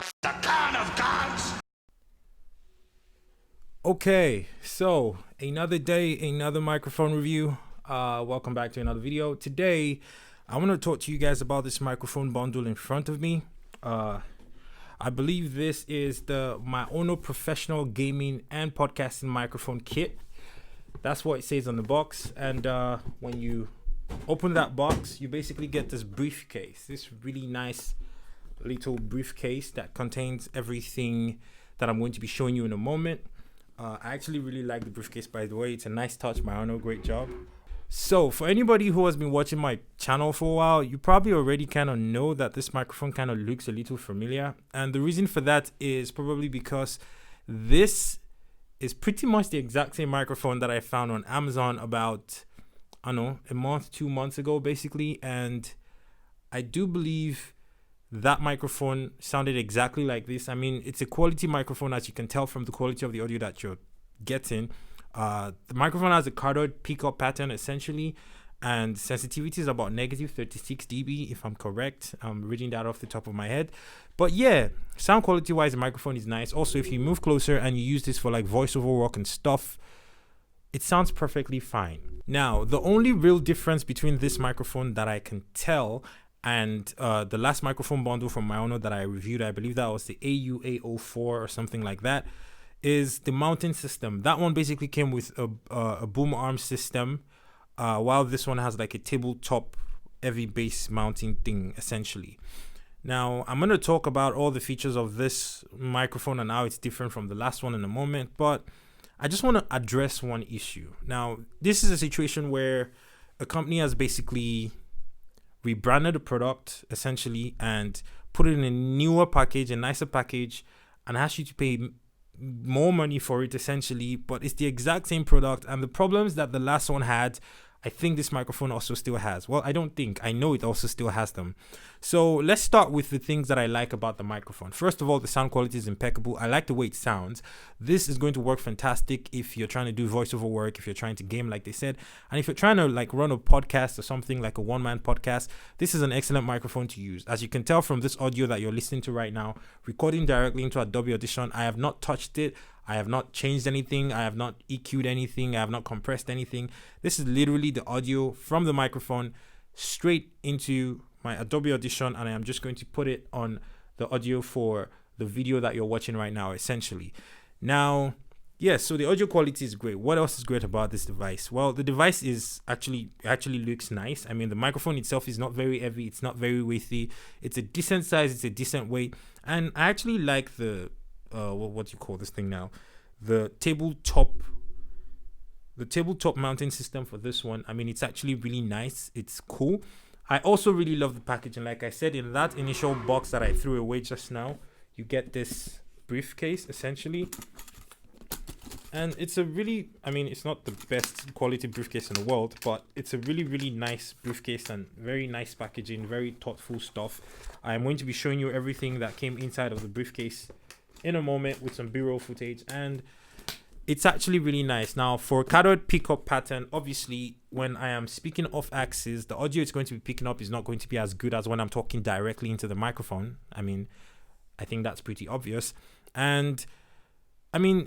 The Khan of Gods! Okay, so another day, another microphone review. Welcome back to another video. Today, I want to talk to you guys about this microphone bundle in front of me. I believe this is the Maono professional gaming and podcasting microphone kit. That's what it says on the box. And when you open that box, you basically get this briefcase. This really nice little briefcase that contains everything that I'm going to be showing you in a moment. I actually really like the briefcase, by the way. It's a nice touch. Maono, great job. So for anybody who has been watching my channel for a while, you probably already kind of know that this microphone kind of looks a little familiar. And the reason for that is probably because this is pretty much the exact same microphone that I found on Amazon about, I don't know, a month, 2 months ago, basically. And I do believe that microphone sounded exactly like this. I mean, it's a quality microphone, as you can tell from the quality of the audio that you're getting. The microphone has a cardioid pickup pattern essentially, and sensitivity is about negative 36 dB if I'm correct. I'm reading that off the top of my head. But yeah, sound quality wise, the microphone is nice. Also, if you move closer and you use this for like voiceover work and stuff, it sounds perfectly fine. Now, the only real difference between this microphone that I can tell and the last microphone bundle from Maono that I reviewed, I believe that was the AU-A04 or something like that, is the mounting system. That one basically came with a boom arm system, while this one has like a tabletop heavy bass mounting thing essentially. Now, I'm going to talk about all the features of this microphone and how it's different from the last one in a moment, but I just want to address one issue. Now, this is a situation where a company has basically rebranded the product essentially and put it in a newer package, a nicer package, and asked you to pay more money for it essentially, but it's the exact same product, and the problems that the last one had, I think this microphone also still has. Well, I don't think, I know it also still has them. So let's start with the things that I like about the microphone. First of all, the sound quality is impeccable. I like the way it sounds. This is going to work fantastic if you're trying to do voiceover work, if you're trying to game like they said, and if you're trying to like run a podcast or something like a one-man podcast, this is an excellent microphone to use. As you can tell from this audio that you're listening to right now, recording directly into Adobe Audition, I have not touched it. I have not changed anything. I have not EQ'd anything. I have not compressed anything. This is literally the audio from the microphone straight into my Adobe Audition, and I am just going to put it on the audio for the video that you're watching right now, essentially. Now, yes, so the audio quality is great. What else is great about this device? Well, the device is actually looks nice. I mean, the microphone itself is not very heavy. It's not very weighty. It's a decent size. It's a decent weight. And I actually like the what do you call this thing now? The tabletop mounting system for this one. I mean, it's actually really nice. It's cool. I also really love the packaging. Like I said, in that initial box that I threw away just now, you get this briefcase essentially. And it's a really, I mean, it's not the best quality briefcase in the world, but it's a really, really nice briefcase and very nice packaging, very thoughtful stuff. I'm going to be showing you everything that came inside of the briefcase in a moment with some B-roll footage, and it's actually really nice. Now, for cardioid pickup pattern, obviously when I am speaking off axis, the audio it's going to be picking up is not going to be as good as when I'm talking directly into the microphone. I mean, I think that's pretty obvious. And I mean,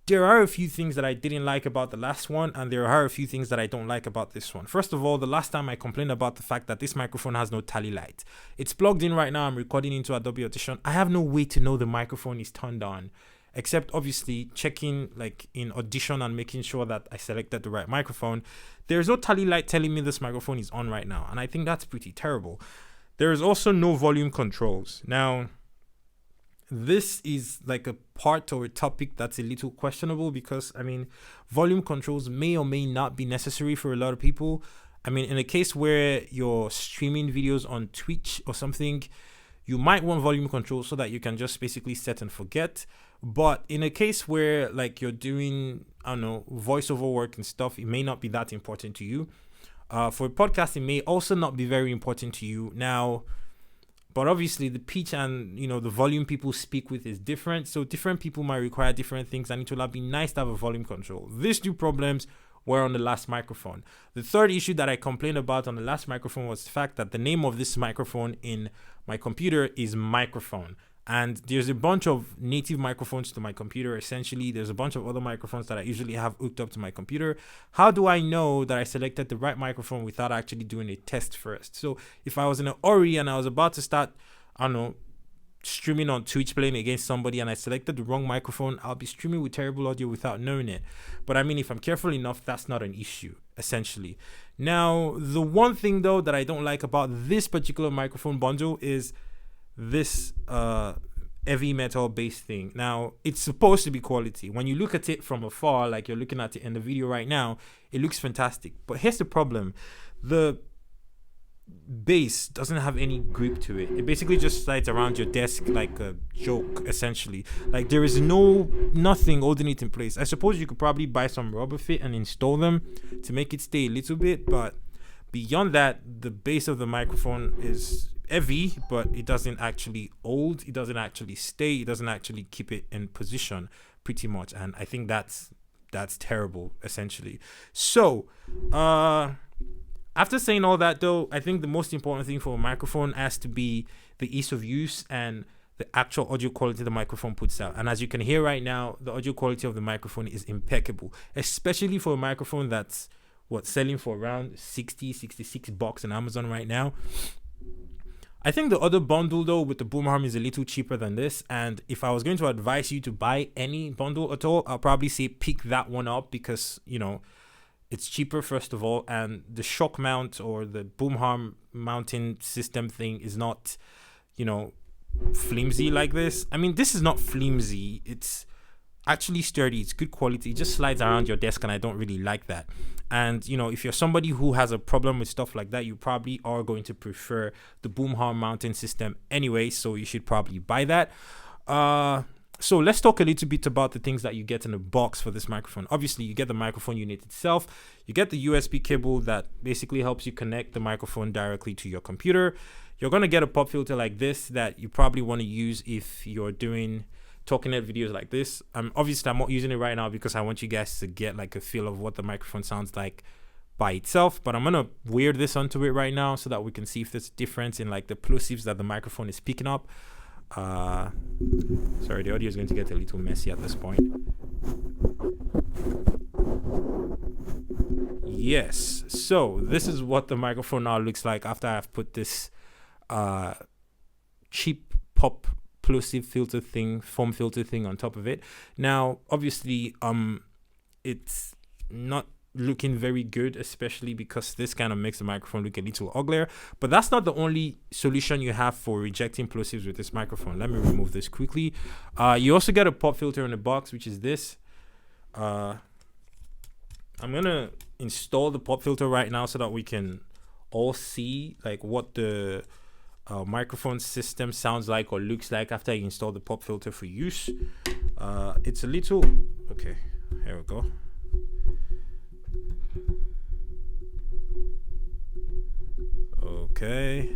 there are a few things that I didn't like about the last one, and there are a few things that I don't like about this one. First of all, the last time I complained about the fact that this microphone has no tally light. It's plugged in right now. I'm recording into Adobe Audition. I have no way to know the microphone is turned on, except obviously checking like in Audition and making sure that I selected the right microphone. There's no tally light telling me this microphone is on right now, and I think that's pretty terrible. There is also no volume controls. Now, this is like a part or a topic that's a little questionable because, I mean, volume controls may or may not be necessary for a lot of people. I mean, in a case where you're streaming videos on Twitch or something, you might want volume control so that you can just basically set and forget. But in a case where like you're doing, I don't know, voiceover work and stuff, it may not be that important to you. For a podcast, it may also not be very important to you. Now, but obviously the pitch and, you know, the volume people speak with is different. So different people might require different things, and it will be nice to have a volume control. These two problems were on the last microphone. The third issue that I complained about on the last microphone was the fact that the name of this microphone in my computer is microphone. And there's a bunch of native microphones to my computer. Essentially, there's a bunch of other microphones that I usually have hooked up to my computer. How do I know that I selected the right microphone without actually doing a test first? So if I was in a hurry and I was about to start, I don't know, streaming on Twitch playing against somebody and I selected the wrong microphone, I'll be streaming with terrible audio without knowing it. But I mean, if I'm careful enough, that's not an issue, essentially. Now, the one thing though that I don't like about this particular microphone bundle is this heavy metal bass thing. Now, it's supposed to be quality. When you look at it from afar, like you're looking at it in the video right now, it looks fantastic. But here's the problem. The bass doesn't have any grip to it. It basically just slides around your desk like a joke, essentially. Like there is nothing holding it in place. I suppose you could probably buy some rubber fit and install them to make it stay a little bit, but beyond that, the base of the microphone is heavy, but it doesn't actually hold, it doesn't actually stay, it doesn't actually keep it in position pretty much. And I think that's terrible, essentially. So after saying all that though, I think the most important thing for a microphone has to be the ease of use and the actual audio quality the microphone puts out. And as you can hear right now, the audio quality of the microphone is impeccable, especially for a microphone that's selling for around $66 on Amazon right now. I think the other bundle though with the boom arm is a little cheaper than this, and if I was going to advise you to buy any bundle at all, I'll probably say pick that one up because, you know, it's cheaper first of all, and the shock mount or the boom arm mounting system thing is not, you know, flimsy like this. I mean, this is not flimsy, it's actually sturdy, it's good quality, it just slides around your desk and I don't really like that. And you know, if you're somebody who has a problem with stuff like that, you probably are going to prefer the boom arm mounting system anyway, so you should probably buy that. So let's talk a little bit about the things that you get in the box for this microphone. Obviously, you get the microphone unit itself, you get the USB cable that basically helps you connect the microphone directly to your computer. You're going to get a pop filter like this that you probably want to use if you're doing talking head videos like this. Obviously I'm not using it right now because I want you guys to get like a feel of what the microphone sounds like by itself, but I'm gonna wear this onto it right now so that we can see if there's a difference in like the plosives that the microphone is picking up. Sorry, the audio is going to get a little messy at this point. Yes, so this is what the microphone now looks like after I've put this cheap pop plosive filter thing, foam filter thing on top of it. Now, obviously, it's not looking very good, especially because this kind of makes the microphone look a little uglier. But that's not the only solution you have for rejecting plosives with this microphone. Let me remove this quickly. You also get a pop filter in the box, which is this. I'm gonna install the pop filter right now so that we can all see like what the microphone system sounds like or looks like after you install the pop filter for use. It's a little okay, here we go. Okay,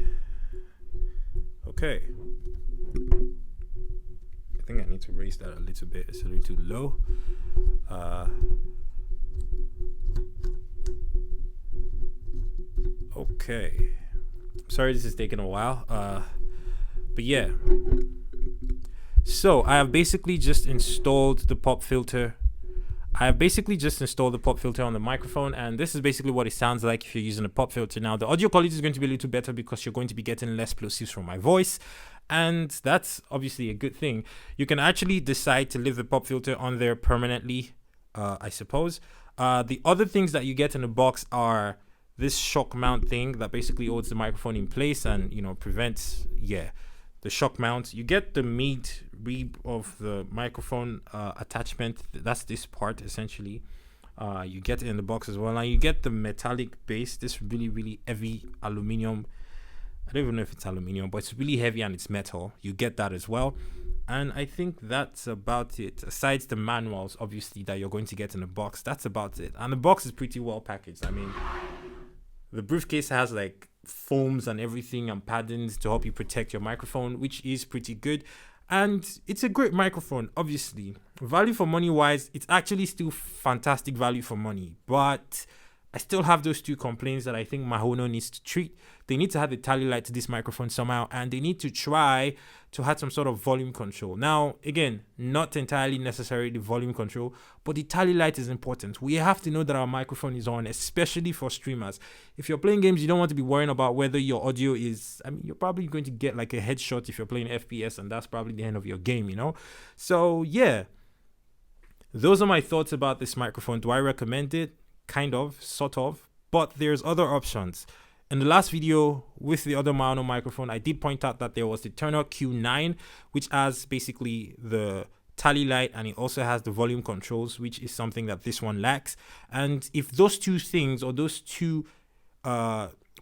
I think I need to raise that a little bit, it's a little low. Okay, sorry this is taking a while, but yeah, so I have basically just installed the pop filter. I have basically just installed the pop filter on the microphone, and this is basically what it sounds like if you're using a pop filter. Now, the audio quality is going to be a little better because you're going to be getting less plosives from my voice, and that's obviously a good thing. You can actually decide to leave the pop filter on there permanently, I suppose. The other things that you get in the box are this shock mount thing that basically holds the microphone in place and, you know, prevents, the shock mount. You get the mid rib of the microphone attachment. That's this part essentially. You get it in the box as well. Now you get the metallic base, this really heavy aluminum. I don't even know if it's aluminum, but it's really heavy and it's metal. You get that as well. And I think that's about it. Aside the manuals, obviously, that you're going to get in the box, that's about it. And the box is pretty well packaged. I mean, the briefcase has like foams and everything and paddings to help you protect your microphone, which is pretty good. And it's a great microphone, obviously. Value for money wise, it's actually still fantastic value for money. But I still have those two complaints that I think Maono needs to treat. They need to add the tally light to this microphone somehow, and they need to try to add some sort of volume control. Now, again, not entirely necessarily the volume control, but the tally light is important. We have to know that our microphone is on, especially for streamers. If you're playing games, you don't want to be worrying about whether your audio is, I mean, you're probably going to get like a headshot if you're playing FPS, and that's probably the end of your game, you know? So, yeah. Those are my thoughts about this microphone. Do I recommend it? Kind of, sort of, but there's other options. In the last video with the other Maono microphone, I did point out that there was the Turner Q9, which has basically the tally light, and it also has the volume controls, which is something that this one lacks. And if those two things or those two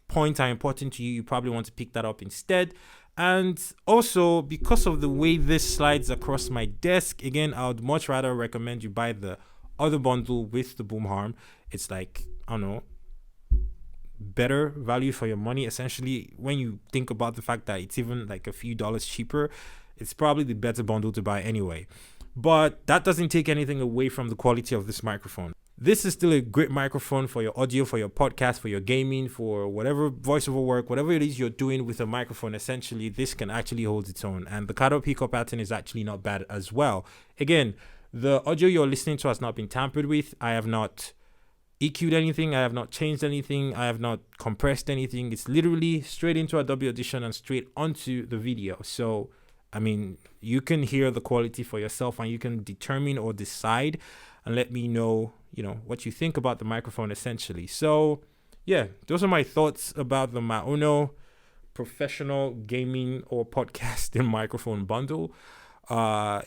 points are important to you, you probably want to pick that up instead. And also, because of the way this slides across my desk, again, I would much rather recommend you buy the other bundle with the boom arm. It's like, I don't know, better value for your money. Essentially, when you think about the fact that it's even like a few dollars cheaper, it's probably the better bundle to buy anyway. But that doesn't take anything away from the quality of this microphone. This is still a great microphone for your audio, for your podcast, for your gaming, for whatever voiceover work, whatever it is you're doing with a microphone. Essentially, this can actually hold its own. And the cutout pickup pattern is actually not bad as well. Again, the audio you're listening to has not been tampered with. I have not EQ'd anything. I have not changed anything. I have not compressed anything. It's literally straight into Adobe Audition and straight onto the video. So, I mean, you can hear the quality for yourself, and you can determine or decide and let me know, you know, what you think about the microphone essentially. So, yeah, those are my thoughts about the Maono professional gaming or podcasting microphone bundle.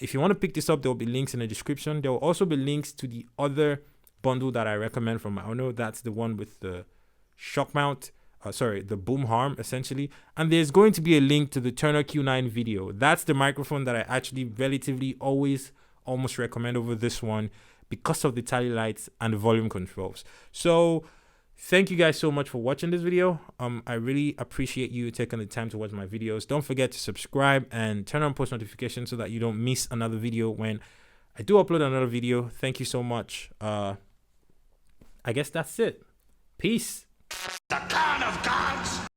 If you want to pick this up, there will be links in the description. There will also be links to the other bundle that I recommend from Maono. That's the one with the shock mount, the boom arm essentially. And there's going to be a link to the Turner Q9 video. That's the microphone that I actually relatively almost recommend over this one because of the tally lights and the volume controls. So thank you guys so much for watching this video. I really appreciate you taking the time to watch my videos. Don't forget to subscribe and turn on post notifications so that you don't miss another video when I do upload another video. Thank you so much. I guess that's it. Peace. The Khan of Gods.